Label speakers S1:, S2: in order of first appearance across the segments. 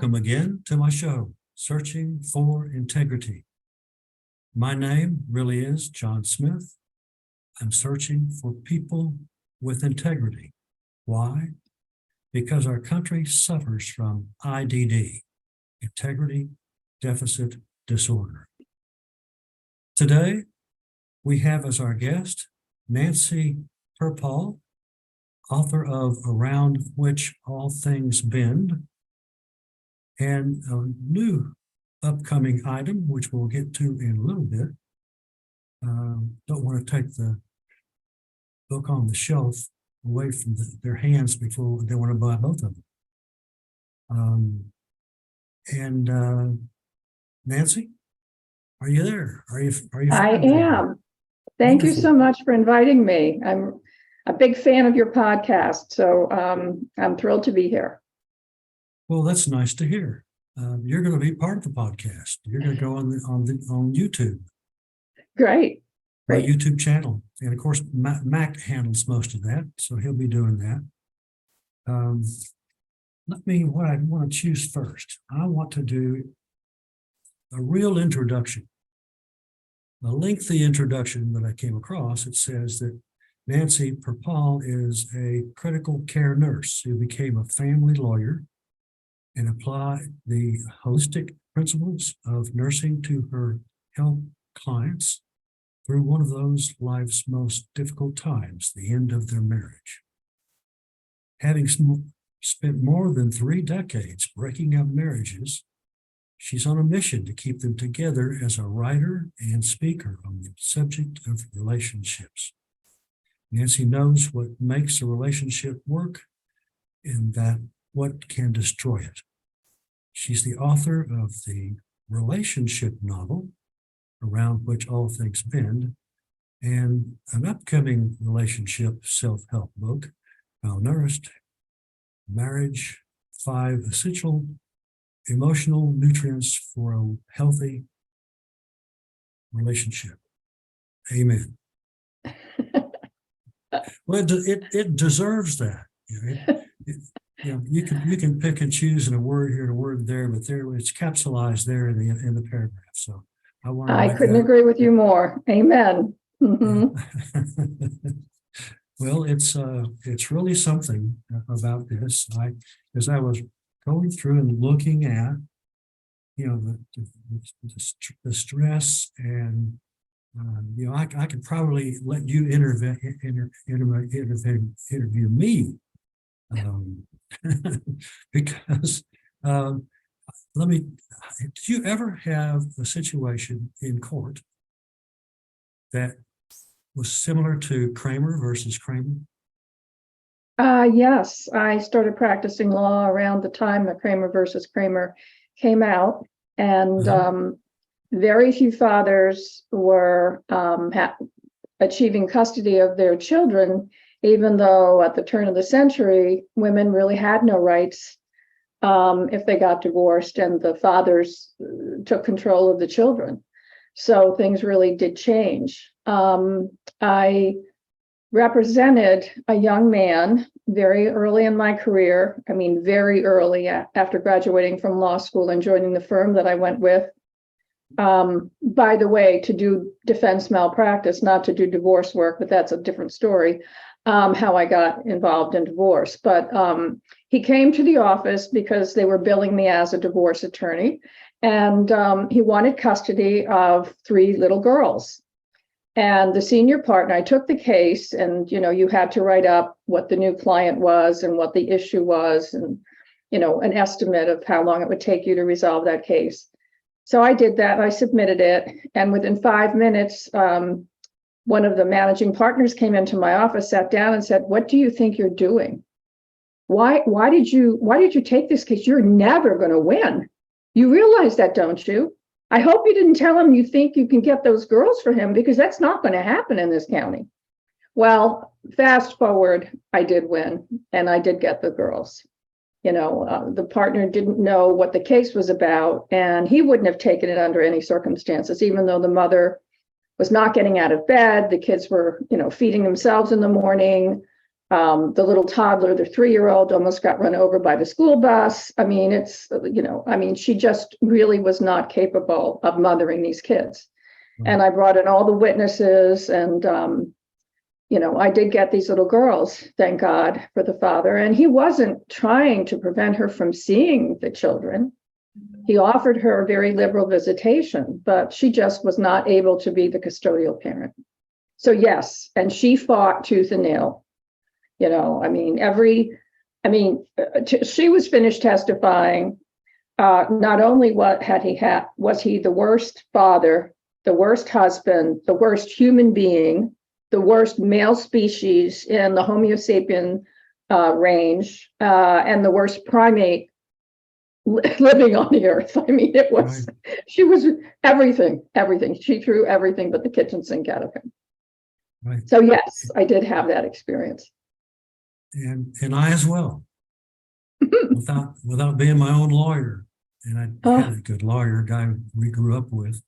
S1: welcome again to my show, Searching for Integrity. My name really is John Smith. I'm searching for people with integrity. Why? Because our country suffers from IDD, Integrity Deficit Disorder. Today, we have as our guest Nancy Perpall, author of Around Which All Things Bend, and a new upcoming item, which we'll get to in a little bit. Don't want to take the book on the shelf away from their hands before they want to buy both of them. Nancy, are you there? Are you?
S2: I am. Thank you so much for inviting me. I'm a big fan of your podcast, so I'm thrilled to be here.
S1: Well, that's nice to hear. You're going to be part of the podcast. You're going to go on YouTube.
S2: Great.
S1: My YouTube channel, and of course, Mac handles most of that, so he'll be doing that. What I want to choose first. I want to do a real introduction, a lengthy introduction that I came across. It says that Nancy Perpall is a critical care nurse who became a family lawyer and applied the holistic principles of nursing to her health clients through one of those life's most difficult times, the end of their marriage. Having spent more than 3 decades breaking up marriages, she's on a mission to keep them together as a writer and speaker on the subject of relationships. Nancy knows what makes a relationship work and that what can destroy it. She's the author of the relationship novel, Around Which All Things Bend, and an upcoming relationship self-help book, Malnourished Marriage, 5 Essential Emotional Nutrients for a Healthy Relationship. Amen. Well, it deserves that. You can pick and choose in a word here and a word there, but it's capsulized there in the paragraph. So I
S2: couldn't agree with you more. Amen. Mm-hmm.
S1: Well, it's really something about this. As I was going through and looking at, the stress, and I could probably let you interview me, because did you ever have a situation in court that was similar to Kramer versus Kramer?
S2: Yes, I started practicing law around the time that Kramer versus Kramer came out, and very few fathers were achieving custody of their children, even though at the turn of the century, women really had no rights if they got divorced, and the fathers took control of the children. So things really did change. I represented a young man very early in my career. I mean, very early after graduating from law school and joining the firm that I went with. By the way, to do defense malpractice, not to do divorce work, but that's a different story, how I got involved in divorce. But he came to the office because they were billing me as a divorce attorney, and he wanted custody of 3 little girls. And the senior partner, I took the case, and, you had to write up what the new client was and what the issue was, and, an estimate of how long it would take you to resolve that case. So I did that. I submitted it. And within 5 minutes, one of the managing partners came into my office, sat down and said, "What do you think you're doing? Why did you take this case? You're never going to win. You realize that, don't you? I hope you didn't tell him you think you can get those girls for him, because that's not going to happen in this county." Well, fast forward, I did win, and I did get the girls. The partner didn't know what the case was about, and he wouldn't have taken it under any circumstances, even though the mother was not getting out of bed. The kids were, feeding themselves in the morning. The little toddler, the 3-year-old, almost got run over by the school bus. I mean, she just really was not capable of mothering these kids. And I brought in all the witnesses, and I did get these little girls, thank God for the father. And he wasn't trying to prevent her from seeing the children. He offered her a very liberal visitation, but she just was not able to be the custodial parent. So yes, and she fought tooth and nail. She was finished testifying. Not only was he the worst father, the worst husband, the worst human being, the worst male species in the Homo sapien range, and the worst primate living on the earth. I mean, she was everything. She threw everything but the kitchen sink at him.
S1: Right.
S2: So yes, I did have that experience.
S1: And I as well, without being my own lawyer. And I had a good lawyer, a guy we grew up with.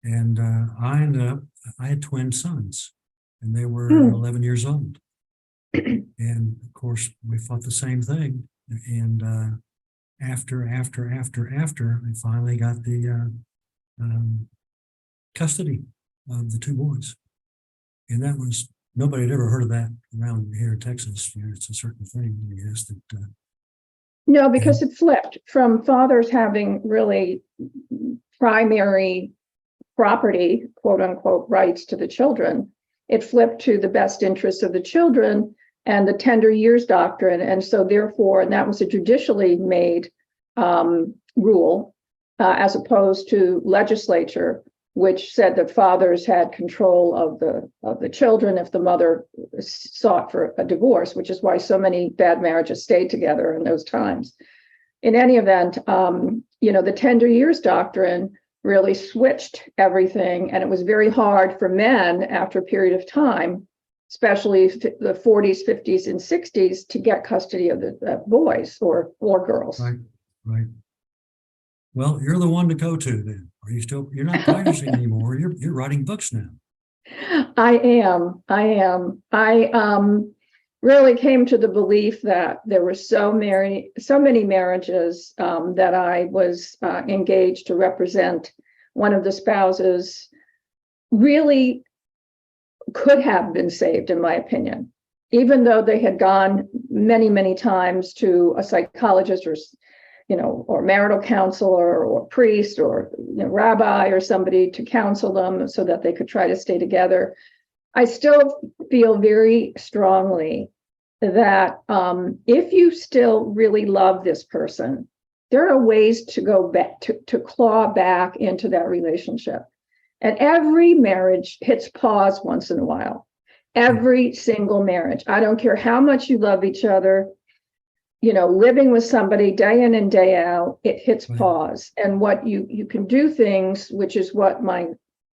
S1: And I had twin sons, and they were 11 years old. And of course, we fought the same thing. And after, I finally got the custody of the two boys. And that was, nobody had ever heard of that around here in Texas. It's a certain thing, I guess, that.
S2: No, because it flipped from fathers having really primary property, quote unquote, rights to the children. It flipped to the best interests of the children and the tender years doctrine. And so therefore, and that was a judicially made rule, as opposed to legislature, which said that fathers had control of the children if the mother sought for a divorce, which is why so many bad marriages stayed together in those times. In any event, the tender years doctrine really switched everything, and it was very hard for men after a period of time, especially the 40s, 50s, and 60s, to get custody of the boys or girls.
S1: Right. Well, you're the one to go to then. You're not practicing anymore. You're writing books now.
S2: I am. I really came to the belief that there were so many marriages that I was engaged to represent. One of the spouses really could have been saved, in my opinion, even though they had gone many, many times to a psychologist or marital counselor or priest or rabbi or somebody to counsel them so that they could try to stay together. I still feel very strongly that if you still really love this person, there are ways to go back, to claw back into that relationship. And every marriage hits pause once in a while. Every single marriage. I don't care how much you love each other, living with somebody day in and day out, it hits pause. And what you can do things, which is what my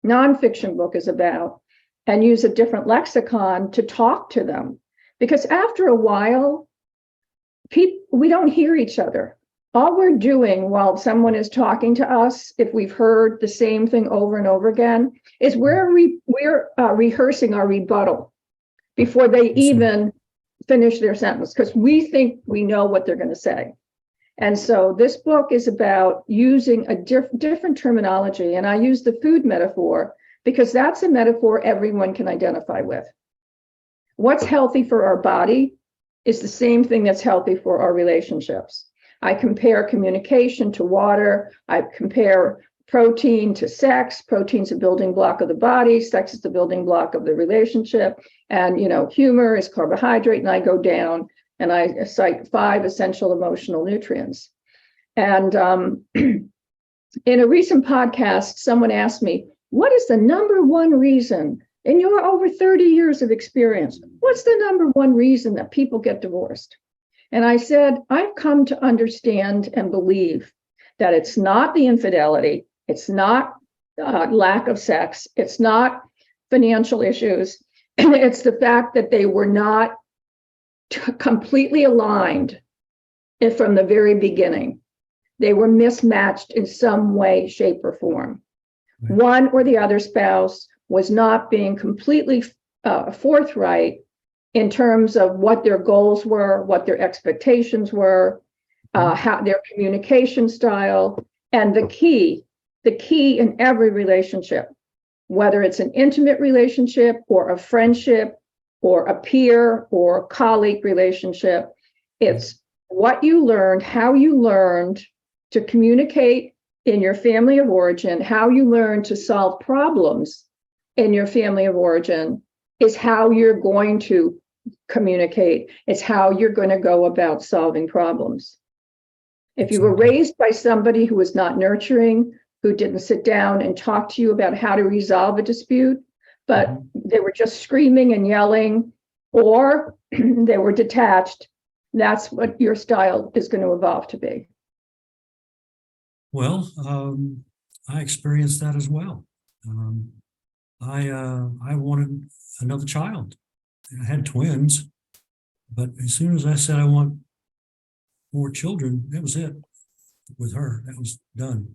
S2: nonfiction book is about, and use a different lexicon to talk to them. Because after a while, we don't hear each other. All we're doing while someone is talking to us, if we've heard the same thing over and over again, is we're rehearsing our rebuttal before they even finish their sentence, because we think we know what they're going to say. And so this book is about using a different terminology. And I use the food metaphor because that's a metaphor everyone can identify with. What's healthy for our body is the same thing that's healthy for our relationships. I compare communication to water. I compare protein to sex. Protein's a building block of the body. Sex is the building block of the relationship. And, humor is carbohydrate. And I go down and I cite 5 essential emotional nutrients. And in a recent podcast, someone asked me, what is the number one reason in your over 30 years of experience? What's the number one reason that people get divorced? And I said, I've come to understand and believe that it's not the infidelity. It's not lack of sex. It's not financial issues. It's the fact that they were not completely aligned from the very beginning. They were mismatched in some way, shape, or form. Right. One or the other spouse was not being completely forthright in terms of what their goals were, what their expectations were, how their communication style, and the key in every relationship, whether it's an intimate relationship or a friendship or a peer or colleague relationship, it's what you learned, how you learned to communicate in your family of origin, how you learned to solve problems in your family of origin is how you're going to communicate. It's how you're going to go about solving problems. If you were raised by somebody who was not nurturing, who didn't sit down and talk to you about how to resolve a dispute, but they were just screaming and yelling, or they were detached, that's what your style is going to evolve to be.
S1: Well, I experienced that as well. I wanted another child. I had twins, but as soon as I said I want more children, that was it with her. That was done.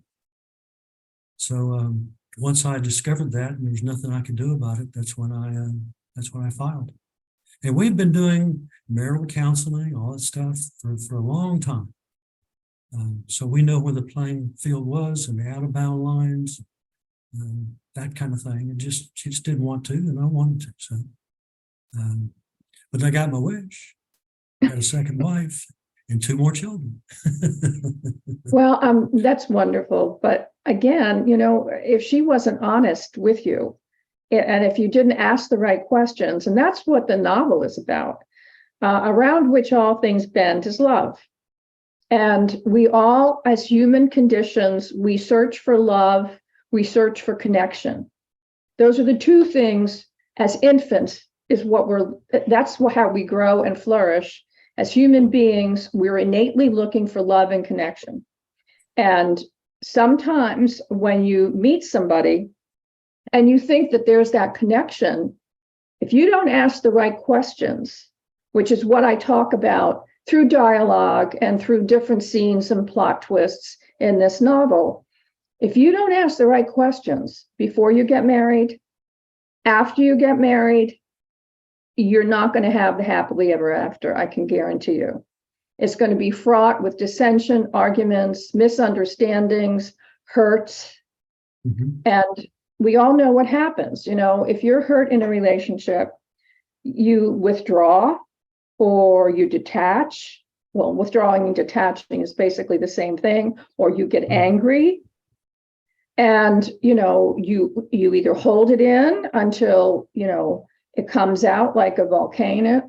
S1: So once I discovered that, and there was nothing I could do about it, that's when I filed. And we've been doing marital counseling, all that stuff for a long time. So we know where the playing field was and the out of bound lines, that kind of thing. And she just didn't want to, and I wanted to. So, but I got my wish. I got a second wife and 2 more children.
S2: Well, that's wonderful. But again, if she wasn't honest with you, and if you didn't ask the right questions, and that's what the novel is about, around which all things bend is love. And we all, as human conditions, we search for love, we search for connection. Those are the 2 things as infants that's how we grow and flourish. As human beings, we're innately looking for love and connection. And sometimes when you meet somebody and you think that there's that connection, if you don't ask the right questions, which is what I talk about through dialogue and through different scenes and plot twists in this novel, if you don't ask the right questions before you get married, after you get married, you're not going to have the happily ever after, I can guarantee you. It's going to be fraught with dissension, arguments, misunderstandings, hurts. And we all know what happens. If you're hurt in a relationship, you withdraw or you detach. Well, withdrawing and detaching is basically the same thing, or you get angry. And, you either hold it in until, it comes out like a volcanic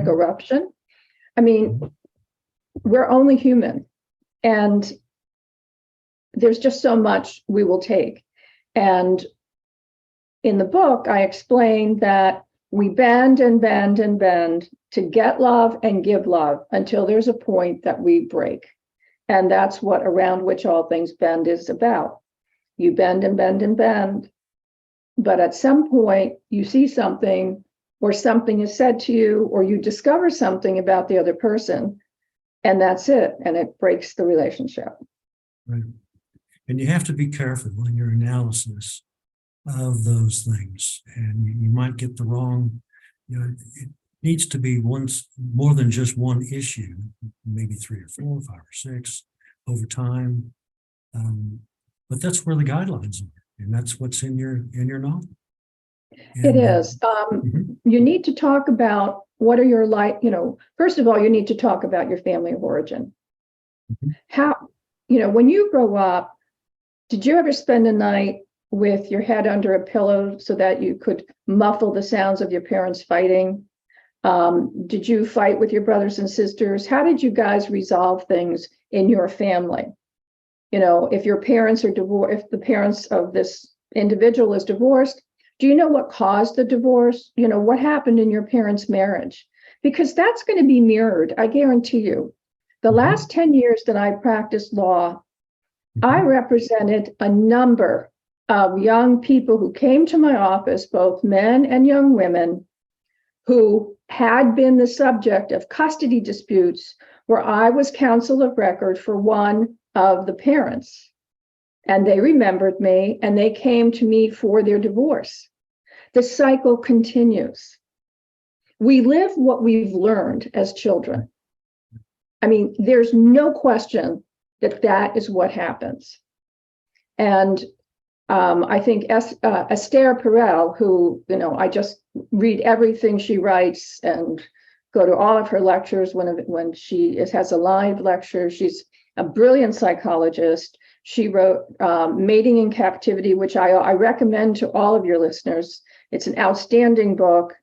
S2: eruption. I mean, we're only human, and there's just so much we will take. And in the book, I explained that we bend and bend and bend to get love and give love until there's a point that we break. And that's what Around Which All Things Bend is about. You bend and bend and bend, but at some point you see something, or something is said to you, or you discover something about the other person, and that's it, and it breaks the relationship.
S1: Right. And you have to be careful in your analysis of those things, and you might get the wrong, it needs to be more than just one issue, maybe 3 or 4, 5 or 6 over time. But that's where the guidelines are, and that's what's in your novel. And,
S2: it is. You need to talk about what are your first of all, you need to talk about your family of origin. How, when you grow up, did you ever spend a night with your head under a pillow so that you could muffle the sounds of your parents fighting? Did you fight with your brothers and sisters? How did you guys resolve things in your family? If your parents are divorced, if the parents of this individual is divorced, do you know what caused the divorce? What happened in your parents' marriage? Because that's going to be mirrored, I guarantee you. The last 10 years that I practiced law, I represented a number of young people who came to my office, both men and young women, who had been the subject of custody disputes where I was counsel of record for one of the parents. And they remembered me, and they came to me for their divorce. The cycle continues. We live what we've learned as children. I mean, there's no question that that is what happens. And I think Esther Perel, who, I just read everything she writes and go to all of her lectures when she has a live lecture. She's a brilliant psychologist. She wrote Mating in Captivity, which I recommend to all of your listeners. It's an outstanding book.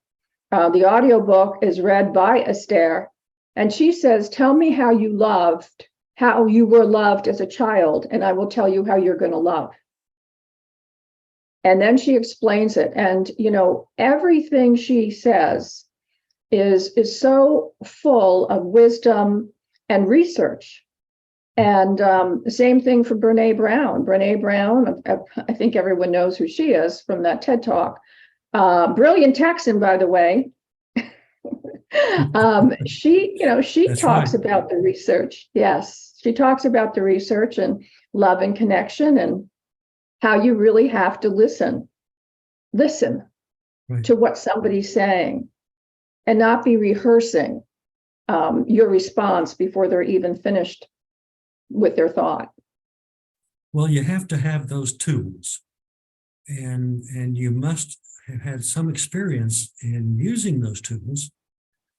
S2: The audiobook is read by Esther, and she says, tell me how you were loved as a child, and I will tell you how you're going to love. And then she explains it. And, everything she says is so full of wisdom and research. And the same thing for Brene Brown. Brene Brown, I think everyone knows who she is from that TED Talk. Brilliant Texan, by the way. She
S1: That's
S2: talks
S1: right.
S2: about the research. Yes, she talks about the research and love and connection and how you really have to listen
S1: Right.
S2: to what somebody's saying and not be rehearsing your response before they're even finished with their thought.
S1: Well, you have to have those tools, and you must have had some experience in using those tools.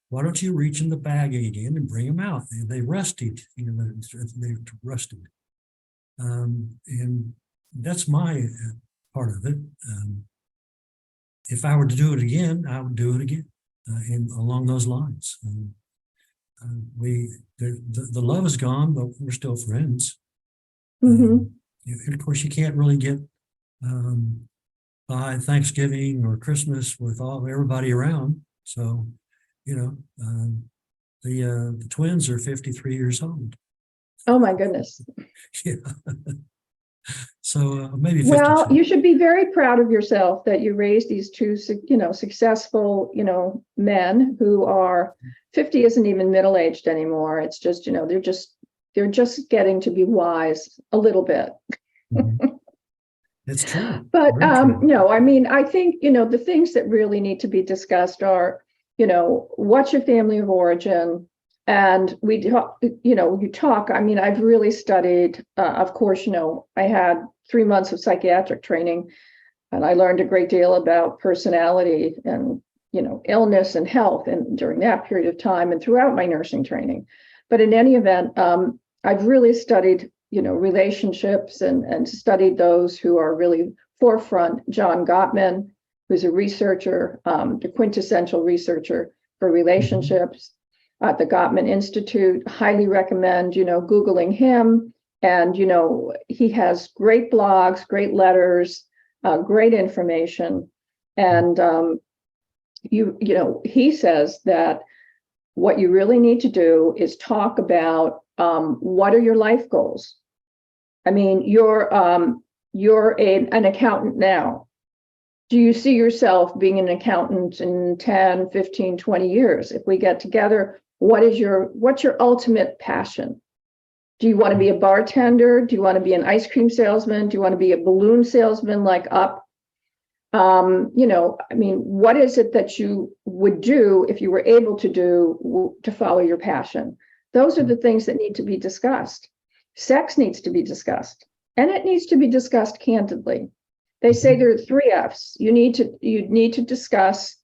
S1: Why don't you reach in the bag again and bring them out? They rusted, they're rusted. And that's my part of it. If I were to do it again, I would do it again, and along those lines. The love is gone, but we're still friends.
S2: Mm-hmm.
S1: And of course, you can't really get by Thanksgiving or Christmas with everybody around. So, the twins are 53 years old.
S2: Oh my goodness.
S1: Yeah. So maybe 52.
S2: Well, you should be very proud of yourself that you raised these two, successful, men who are 50 isn't even middle-aged anymore. It's just, they're just getting to be wise a little bit.
S1: Mm-hmm. It's true.
S2: But
S1: true.
S2: no, I mean, I think, the things that really need to be discussed are, what's your family of origin? And you talk, I mean, I've really studied, of course, I had 3 months of psychiatric training, and I learned a great deal about personality and, illness and health, and during that period of time and throughout my nursing training. But in any event, I've really studied, relationships and studied those who are really forefront. John Gottman, who's a researcher, the quintessential researcher for relationships. At the Gottman Institute, highly recommend, Googling him. And, he has great blogs, great letters, great information. And, he says that what you really need to do is talk about what are your life goals? I mean, you're an accountant now. Do you see yourself being an accountant in 10, 15, 20 years? If we get together, what's your ultimate passion? Do you want to be a bartender? Do you want to be an ice cream salesman? Do you want to be a balloon salesman like Up? I mean, what is it that you would do if you were able to follow your passion? Those are the things that need to be discussed. Sex needs to be discussed, and it needs to be discussed candidly. They say there are 3 F's. You need to discuss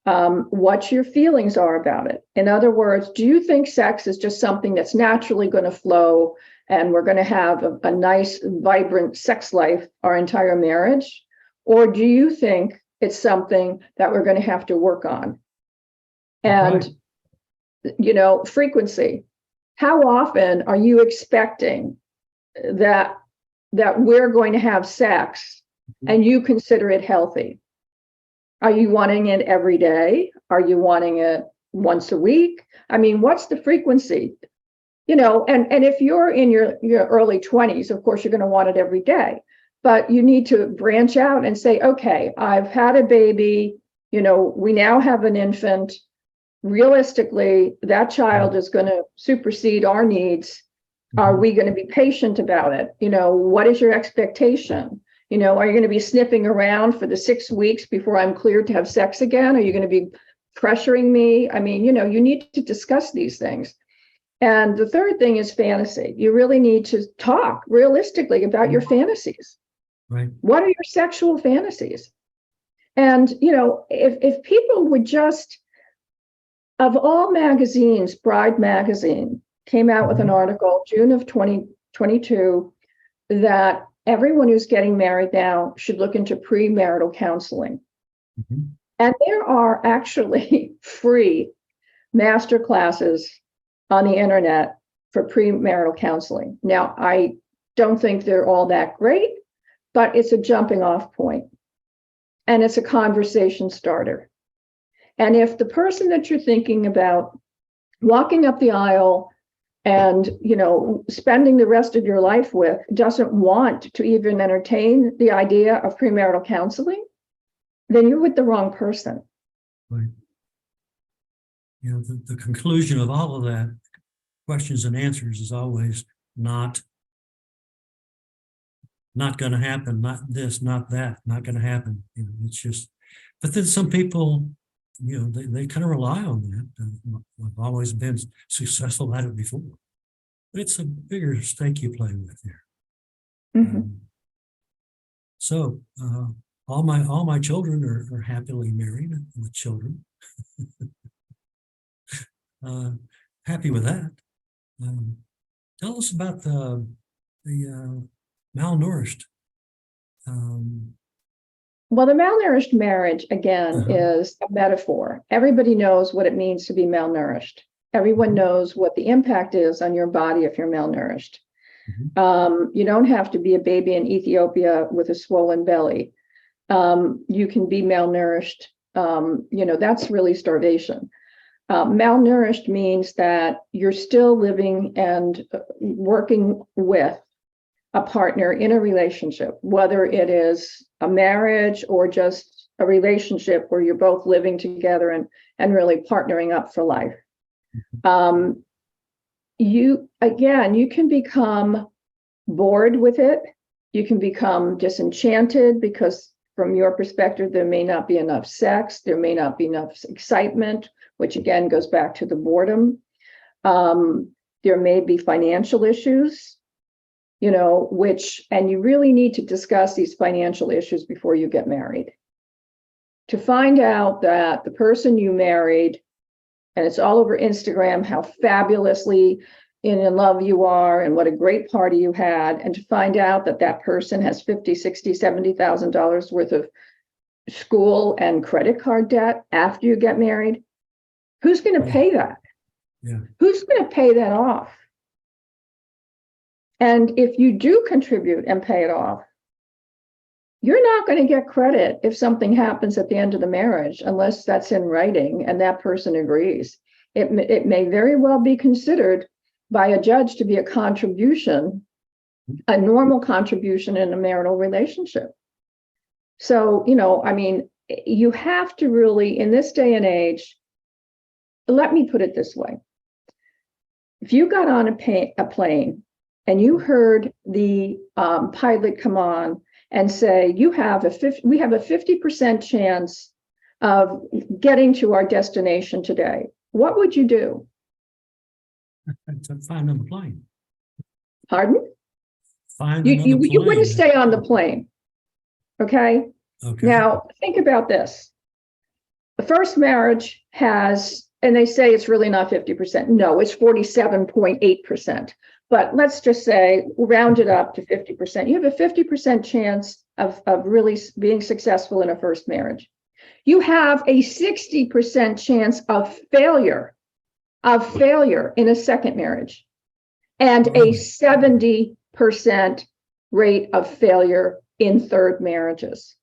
S2: what your feelings are about it. In other words, do you think sex is just something that's naturally going to flow and we're going to have a nice, vibrant sex life our entire marriage? Or do you think it's something that we're going to have to work on? And, frequency. How often are you expecting that we're going to have sex and you consider it healthy? Are you wanting it every day? Are you wanting it once a week? I mean, what's the frequency? And if you're in your early 20s, of course, you're going to want it every day. But you need to branch out and say, okay, I've had a baby, we now have an infant. Realistically, that child is going to supersede our needs. Are we going to be patient about it? What is your expectation? Are you going to be sniffing around for the 6 weeks before I'm cleared to have sex again? Are you going to be pressuring me? I mean, you need to discuss these things. And the third thing is fantasy. You really need to talk realistically about your fantasies.
S1: Right.
S2: What are your sexual fantasies? And, if people would just, of all magazines, Bride Magazine came out with an article, June of 2022, that everyone who's getting married now should look into premarital counseling.
S1: Mhm.
S2: And there are actually free master classes on the internet for premarital counseling. Now, I don't think they're all that great, but it's a jumping off point, and it's a conversation starter. And if the person that you're thinking about walking up the aisle and, spending the rest of your life with doesn't want to even entertain the idea of premarital counseling, then you're with the wrong person.
S1: Right. The conclusion of all of that, questions and answers, is always not going to happen, not this, not that, not going to happen. It's just, but then some people, they kind of rely on that. I've always been successful at it before. But it's a bigger stake you play with here.
S2: Mhm.
S1: So all my children are happily married with children. Happy with that. Tell us about the malnourished.
S2: Well, the malnourished marriage, again, is a metaphor. Everybody knows what it means to be malnourished. Everyone knows what the impact is on your body if you're malnourished. You don't have to be a baby in Ethiopia with a swollen belly. You can be malnourished. That's really starvation. Malnourished means that you're still living and working with a partner in a relationship, whether it is a marriage or just a relationship where you're both living together and really partnering up for life. You can become bored with it. You can become disenchanted because from your perspective, there may not be enough sex. There may not be enough excitement, which again goes back to the boredom. There may be financial issues, and you really need to discuss these financial issues before you get married. To find out that the person you married, and it's all over Instagram, how fabulously in love you are and what a great party you had, and to find out that that person has $50,000, $60,000, $70,000 worth of school and credit card debt after you get married, who's going to pay that?
S1: Yeah.
S2: Who's going to pay that off? And if you do contribute and pay it off, you're not going to get credit if something happens at the end of the marriage, unless that's in writing and that person agrees. It may very well be considered by a judge to be a contribution, a normal contribution in a marital relationship. So, you have to really, in this day and age, let me put it this way. If you got on a plane and you heard the pilot come on and say, we have a 50% chance of getting to our destination today, what would you do?
S1: To find on the plane.
S2: Pardon?
S1: Find another plane.
S2: You wouldn't stay on the plane. Okay?
S1: Okay.
S2: Now, think about this. The first marriage has, and they say it's really not 50%. No, it's 47.8%. But let's just say, round it up to 50%. You have a 50% chance of really being successful in a first marriage. You have a 60% chance of failure in a second marriage, and a 70% rate of failure in third marriages.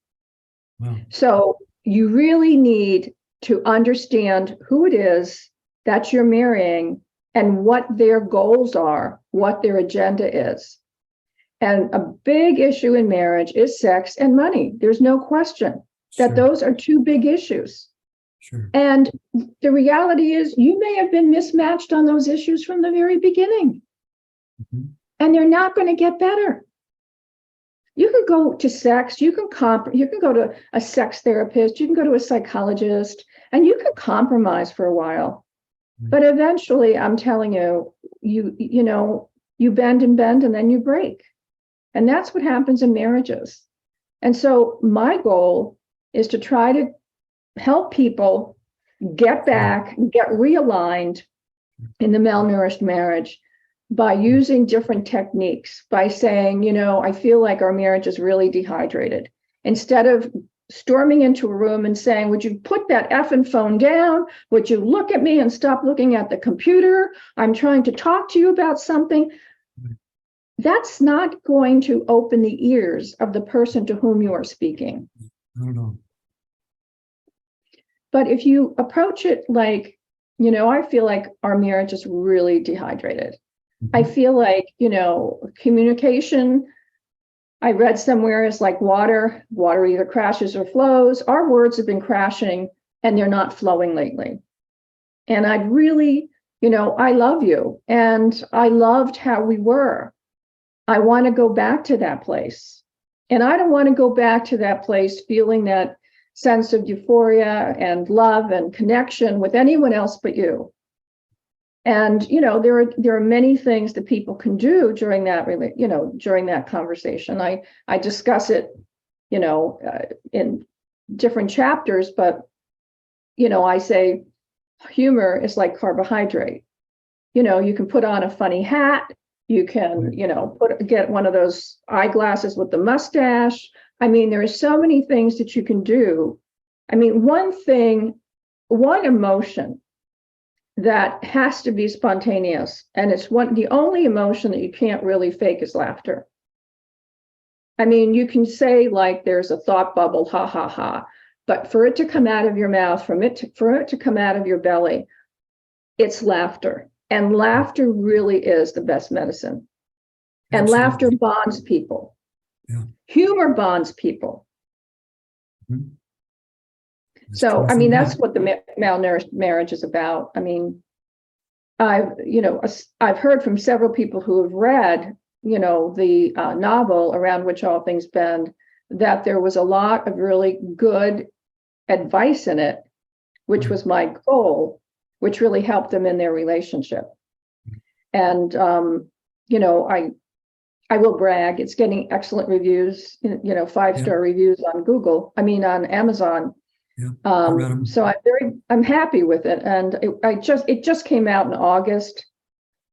S1: Wow.
S2: So you really need to understand who it is that you're marrying and what their goals are, what their agenda is. And a big issue in marriage is sex and money. There's no question that those are two big issues.
S1: Sure.
S2: And the reality is you may have been mismatched on those issues from the very beginning. And they're not going to get better. You can go to sex, you can go to a sex therapist, you can go to a psychologist, and you can compromise for a while. But eventually, I'm telling you, you bend and bend and then you break. And that's what happens in marriages. And so my goal is to try to help people get back, get realigned in the malnourished marriage by using different techniques, by saying, I feel like our marriage is really dehydrated. Instead of storming into a room and saying, would you put that effing phone down? Would you look at me and stop looking at the computer? I'm trying to talk to you about something. That's not going to open the ears of the person to whom you are speaking.
S1: I don't know.
S2: But if you approach it like, I feel like our marriage is really dehydrated. I feel like, communication, I read somewhere, is like water. Water either crashes or flows. Our words have been crashing and they're not flowing lately. And I'd really, I love you and I loved how we were. I want to go back to that place. And I don't want to go back to that place feeling that sense of euphoria and love and connection with anyone else but you. And there are many things that people can do during that during that conversation. I discuss it in different chapters, but I say humor is like carbohydrate. You can put on a funny hat, you can get one of those eyeglasses with the mustache. I mean, there are so many things that you can do. I mean, one emotion that has to be spontaneous, and it's the only emotion that you can't really fake is laughter. I mean, you can say like there's a thought bubble, ha ha ha, but for it to come out of your mouth, for it to come out of your belly, it's laughter. And laughter really is the best medicine. And
S1: Absolutely.
S2: laughter bonds people.
S1: Yeah.
S2: Humor bonds people.
S1: Mm-hmm.
S2: So, I mean, that's what the malnourished marriage is about. I mean, I've heard from several people who have read, the novel Around Which All Things Bend, that there was a lot of really good advice in it, which was my goal, which really helped them in their relationship. And, I will brag, it's getting excellent reviews, 5-star reviews on on Amazon.
S1: Yeah,
S2: So I'm happy with it. And it just came out in August.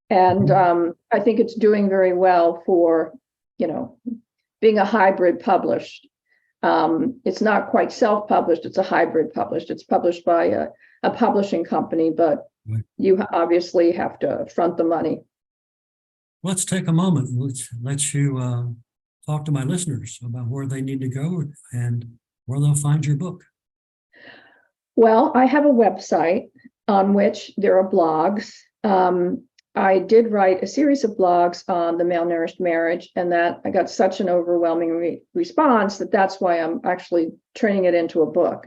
S2: And I think it's doing very well for, being a hybrid published. It's not quite self-published, it's a hybrid published. It's published by a publishing company, but you obviously have to front the money.
S1: Let's take a moment. Let you talk to my listeners about where they need to go and where they'll find your book. Well,
S2: I have a website on which there are blogs. I did write a series of blogs on the malnourished marriage, and that I got such an overwhelming response that's why I'm actually turning it into a book.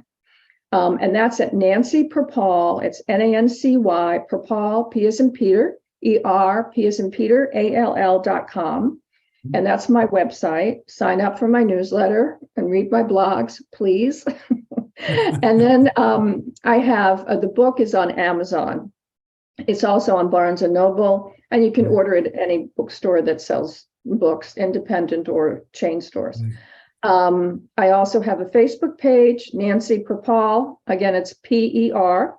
S2: And that's at Nancy Perpall. It's Nancy Perpall, P as in Peter, ER, P as in Peter, ALL.com. And that's my website. Sign up for my newsletter and read my blogs, please. And then I have the book is on Amazon. It's also on Barnes and Noble, and you can order it at any bookstore that sells books, independent or chain stores. I also have a Facebook page, Nancy Perpall. Again, it's Perpall,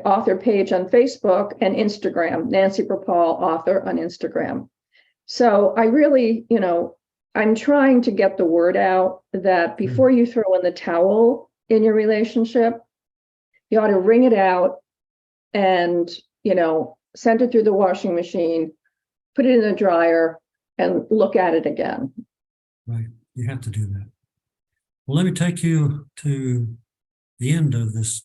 S2: author page on Facebook, and Instagram, Nancy Perpall, author on Instagram. So I really, I'm trying to get the word out that before you throw in the towel in your relationship, you ought to wring it out and, send it through the washing machine, put it in the dryer, and look at it again.
S1: Right. You have to do that. Well, let me take you to the end of this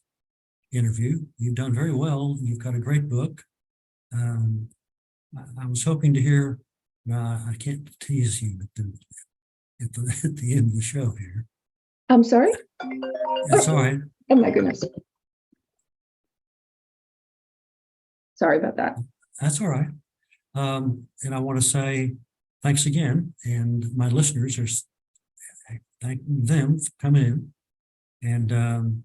S1: interview. You've done very well. You've got a great book. I was hoping to hear, I can't tease you at the end of the show here.
S2: I'm sorry?
S1: That's all right.
S2: Oh, my goodness. Sorry about that.
S1: That's all right. And I want to say thanks again. And my listeners I thank them for coming in. And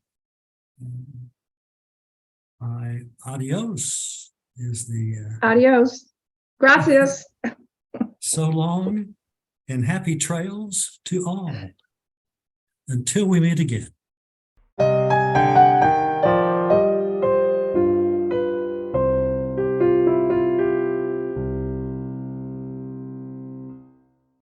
S1: my adios is the
S2: Adios. Gracias.
S1: so long and happy trails to all until we meet again.